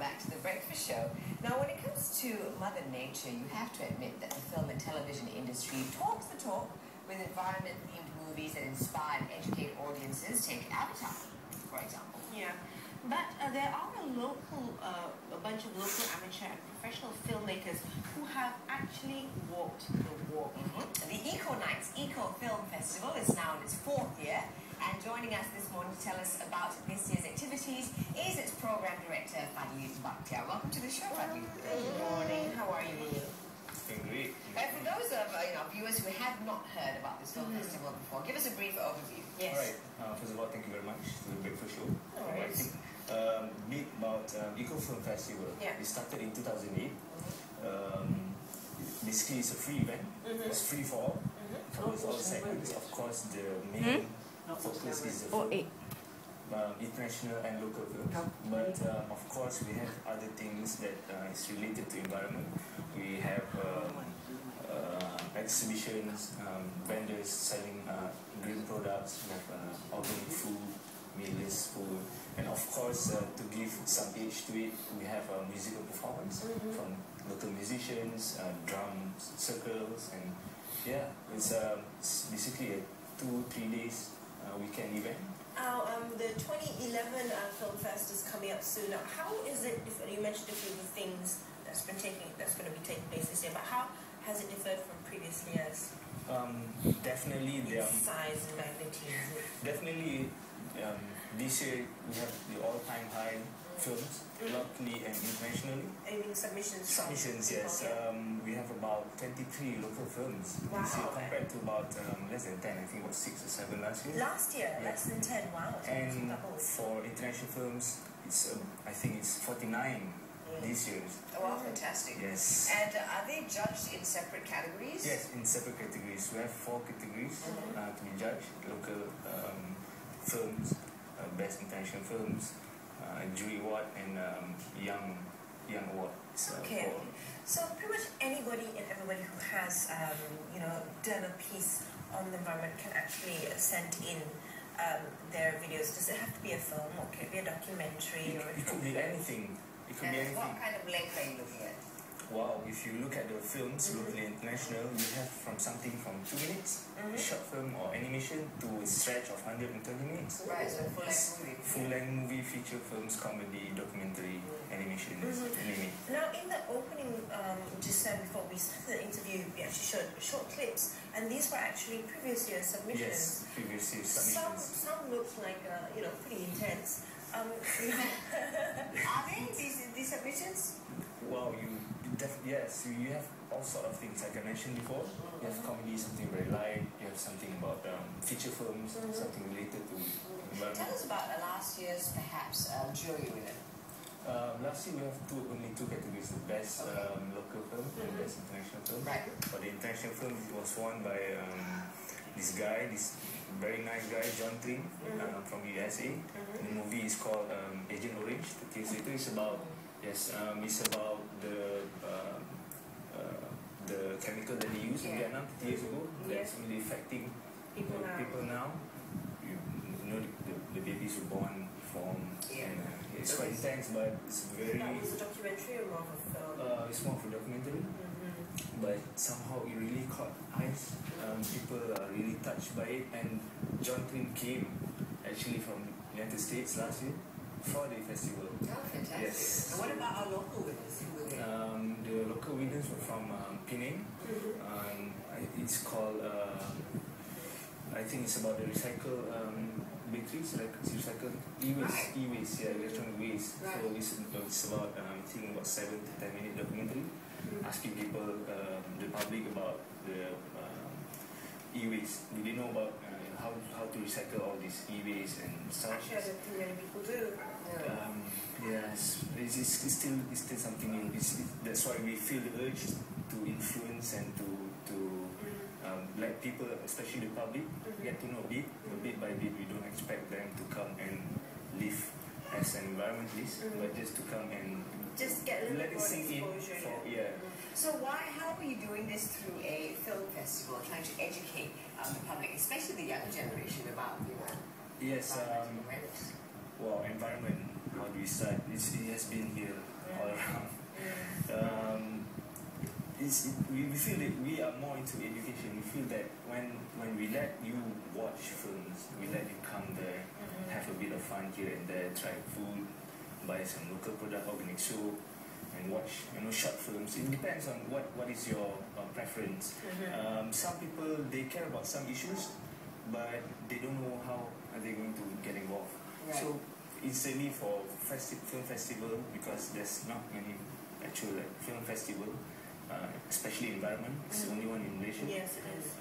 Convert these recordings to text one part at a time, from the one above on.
back to the breakfast show. Now, when it comes to Mother Nature, you have to admit that the film and television industry talks the talk with environment-themed movies that inspire and educate audiences. Take Avatar, for example. Yeah, but there are a bunch of local amateur and professional filmmakers who have actually walked the walk. The EcoKnights Eco Film Festival is now in its 4th year. And joining us this morning to tell us about this year's activities is its program director, Fadli Bakhtiar. Welcome to the show, Fadli. Good morning. How are you? Doing great. For those of viewers who have not heard about this film festival before, give us a brief overview. Yes. All right. First of all, thank you very much to the Breakfast Show. Alright. I think bit about Eco Film Festival. Yeah. It started in 2008. Basically, it's a free event. It's free for all. Covers all segments. Of course, the main focus is the international and local films. But of course, we have other things that is related to environment. We have exhibitions, vendors selling green products. We have organic food, meatless food, and of course, to give some edge to it, we have a musical performance from local musicians, drum circles, and yeah, it's basically a 2-3 days weekend event. The 2011 Film Fest is coming up soon. Now, how is it? You mentioned a few of the things that's going to be taking place this year, but how has it differed from previous years? Definitely, Size and magnitude. Definitely, this year we have the all-time high films, locally and internationally. I mean submissions. Submissions, yes. We have about 23 local films this year compared to about less than 10. I think about 6 or 7 last year. Last year, less than 10. Wow. And for international films, it's I think it's 49 this year. Oh, wow, fantastic. Yes. And are they judged in separate categories? Yes, in separate categories. We have 4 categories to be judged: local films, best international films, jury award, and young award. Okay. So pretty much anybody and everybody who has done a piece on the environment can actually send in their videos. Does it have to be a film, or can it be a documentary? It could be anything. It could be anything. What kind of length are you looking at? Wow, if you look at the films, locally and international, you have from something from 2 minutes, short film or animation, to a stretch of 120 minutes. Right, so full-length movie. Full-length movie, feature films, comedy, documentary, animation, anime. Now, in the opening, just before we started the interview, we actually showed short clips, and these were actually previous year submissions. Yes, previous year submissions. Some looked like pretty intense. Are they these submissions? Wow, yes, you have all sort of things like I mentioned before. You have comedy, something very light. You have something about feature films, something related to environment. Tell us about last year's perhaps jury winner. Last year we have only two categories: the best local film and best international film. Right. For the international film, it was won by this very nice guy, John Tring, from USA. The movie is called Agent Orange. It's about it's about the chemical that they used in Vietnam 50 years ago that's really affecting people now. You know, the babies were born from, and it's quite intense, but it's very. That was a documentary or more of a film? It's more of a documentary, but somehow it really caught eyes. People are really touched by it, and John Tring came actually from the United States last year for the festival. Oh, fantastic. Yes. And what about our local winners? Who were they? The local winners were from Penang. It's called, I think it's about the recycle batteries, like recycle e-waste, electronic waste. Right. So it's about, I think about 7 to 10 minute documentary, asking people, the public about the e-waste. Do they know about how to recycle all these e-waste and stuff? Actually, I don't think many people do. Yes, it's still something new. That's why we feel the urge to influence and to let people, especially the public, get to know bit by bit. We don't expect them to come and live as an environmentalist, but just to come and just get a little let bit it more sink in. exposure. So how are you doing this through a film festival, trying to educate the public, especially the younger generation, about Yes. environmental awareness? Well, environment. How do we start? It has been here all around. We feel that we are more into education. We feel that when we let you watch films, we let you come there, have a bit of fun here and there, try food, buy some local product, organic soap, and watch short films. It depends on what is your preference. Some people, they care about some issues, but they don't know how are they going to get involved. Right. So instantly for film festival, because there's not many actual film festival, especially environment. It's the only one in Malaysia. Yes, it is.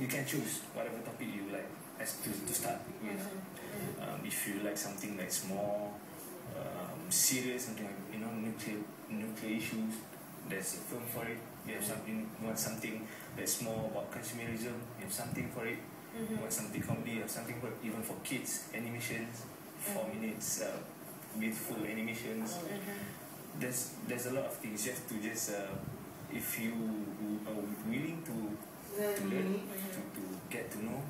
You can choose whatever topic you like as to start with. If you like something that's more serious, something like nuclear issues, there's a film for it. You have something, want something that's more about consumerism, you have something for it. You want something comedy, you have something for even for kids, animations, 4 minutes, beautiful animations. There's a lot of things. You have to just if you are willing to learn, to get to know,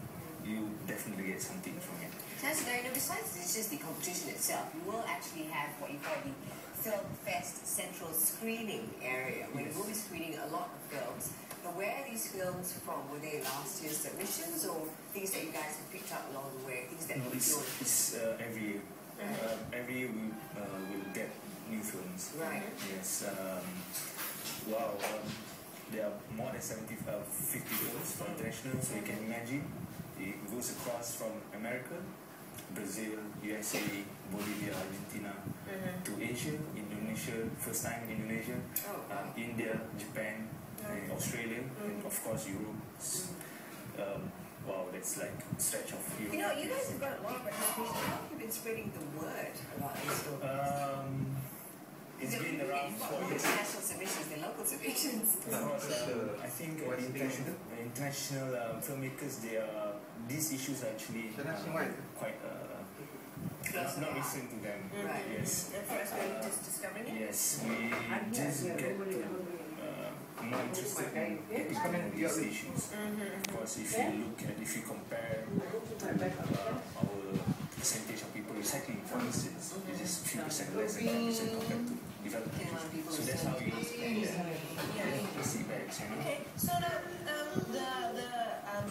you definitely get something from it. So, besides it's just the competition itself, you will actually have what you call the Film Fest Central Screening area, where you will be screening a lot of films. But where are these films from? Were they last year's submissions or things that you guys have picked up along the way? Things that No, it's every year. Every year we'll get new films. Right. Yes. Wow. There are more than 50 films for international, so you can imagine it goes across from America, Brazil, USA, Bolivia, Argentina, to Asia, Indonesia, first time in Indonesia, India, Japan, and Australia, and of course Europe. Wow, that's like a stretch of Europe. You guys have got a lot of representation. How have you been spreading the word about these films? It's been around for years. International submissions, the local submissions. Of course, I think international filmmakers, these issues are actually quite not recent to them. Right. Yes. And for us, we're just discovering it? Yes, we just get more interested in getting to know these issues. Of course, if you compare our percentage of people recycling, for instance, it's just few percent less than 10% compared to developed countries. So that's how you see bags. Okay, so now the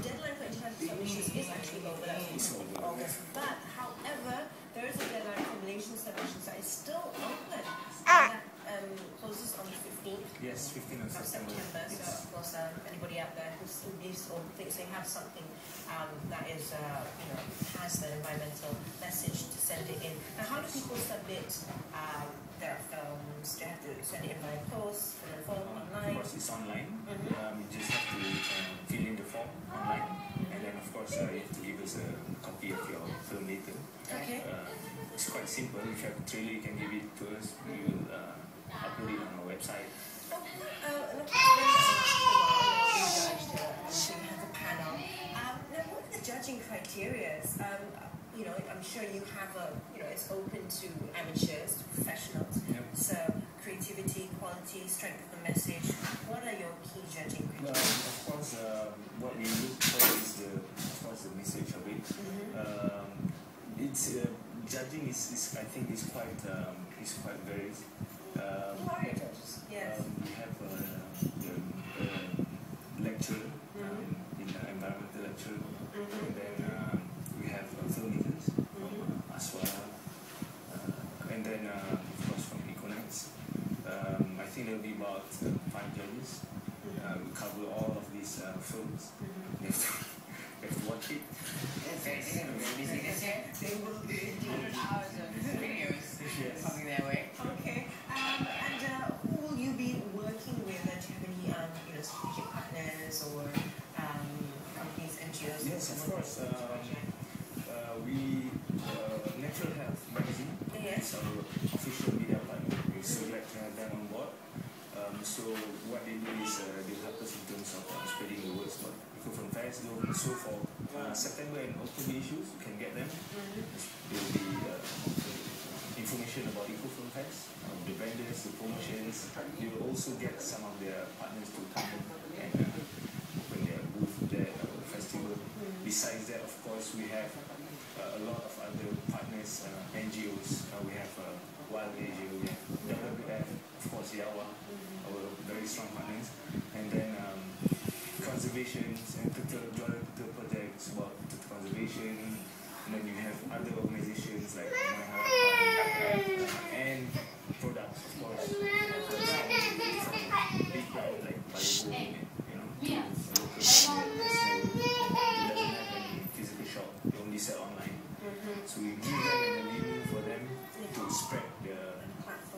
deadline for international submissions is actually over. That's August. But however, there is a deadline for Malaysian submissions that is still open. And that closes on the 15th. Yes, 15th of September. So of course, anybody out there who still believes or thinks they have something that is, has the environmental message to send it in. Now, how do people submit their films? Do you have to send it in by post, fill in the form online? Of course, it's online. You just have to fill in the form online, and then of course you have to give us a copy of your film later. Okay. It's quite simple. If you have a trailer, you can give it to us. We will upload it on our website. And of course, you have a panel. Now, what are the judging criteria? I'm sure you have it's open to amateurs, to professionals. Yep. So, creativity, quality, strength of the message. What are your key judging criteria? Of course, what we look for is the message of it. It's judging is I think is quite varied. Who are your judges? Yes. We have a lecturer, in environmental lecture, and then we have filmmakers from Aswara, and then of course from EcoKnights. I think there will be about 5 judges. We cover all of these films. You have to watch it. They will be different hours of videos coming their way. Okay. And who will you be working with? Do you have any strategic partners or companies, NGOs? Yes, of course. We Natural Health magazine is our official media partner. We're so glad to have them on board. So what they do is they help us in terms of spreading the words about EcoFilm Fest. So for September and October issues, you can get them. There will be information about EcoFilm Fest, the vendors, the promotions. You will also get some of their partners to come and open their booth there at our festival. Besides that, of course, we have a lot of other partners, NGOs. We have Wild Asia, we have WWF, of course, Yawa, our very strong partners, and then conservation and juara Kuta projects about conservation, and then you have other organizations like My Harapan, and products, of course, big brands like Malibu, you know, local brand that doesn't have any physical shop, they only sell online. So we give them an avenue for them to spread their,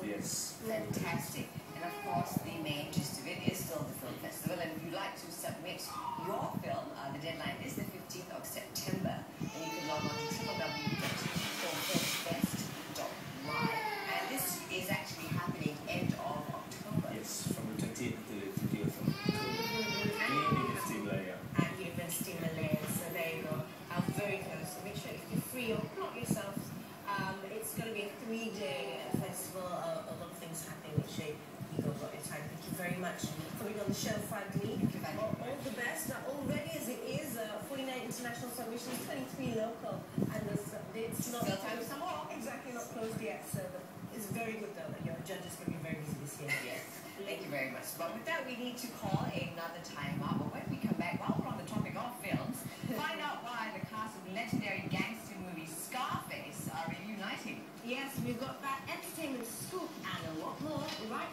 yes. Fantastic. And of course, the main gist of it is still the film festival. And if you'd like to submit your film, the deadline is the 15th of September. And you can log on to www.filmfest.live. And this is actually happening end of October. Yes, from the 20th to the 20th of October. And University Malaya. At University Malaya. So there you go. Very close. So make sure if you're free or not yourself, it's going to be a 3-day festival. A lot of things happening. Make sure you go about your time. Thank you very much for being on the show, Fadli. All the best. Already as it is, 49 international submissions, 23 local, and it's not still time for some more. Exactly, not closed yet. So it's very good though that your judges can be very busy this year. Yes. Thank you very much. But with that, we need to call another time out. But when we come back, while we're on the topic of films, find out why the cast of legendary gangster movie Scarface are reuniting. Yes, we've got that entertainment scoop and a lot more right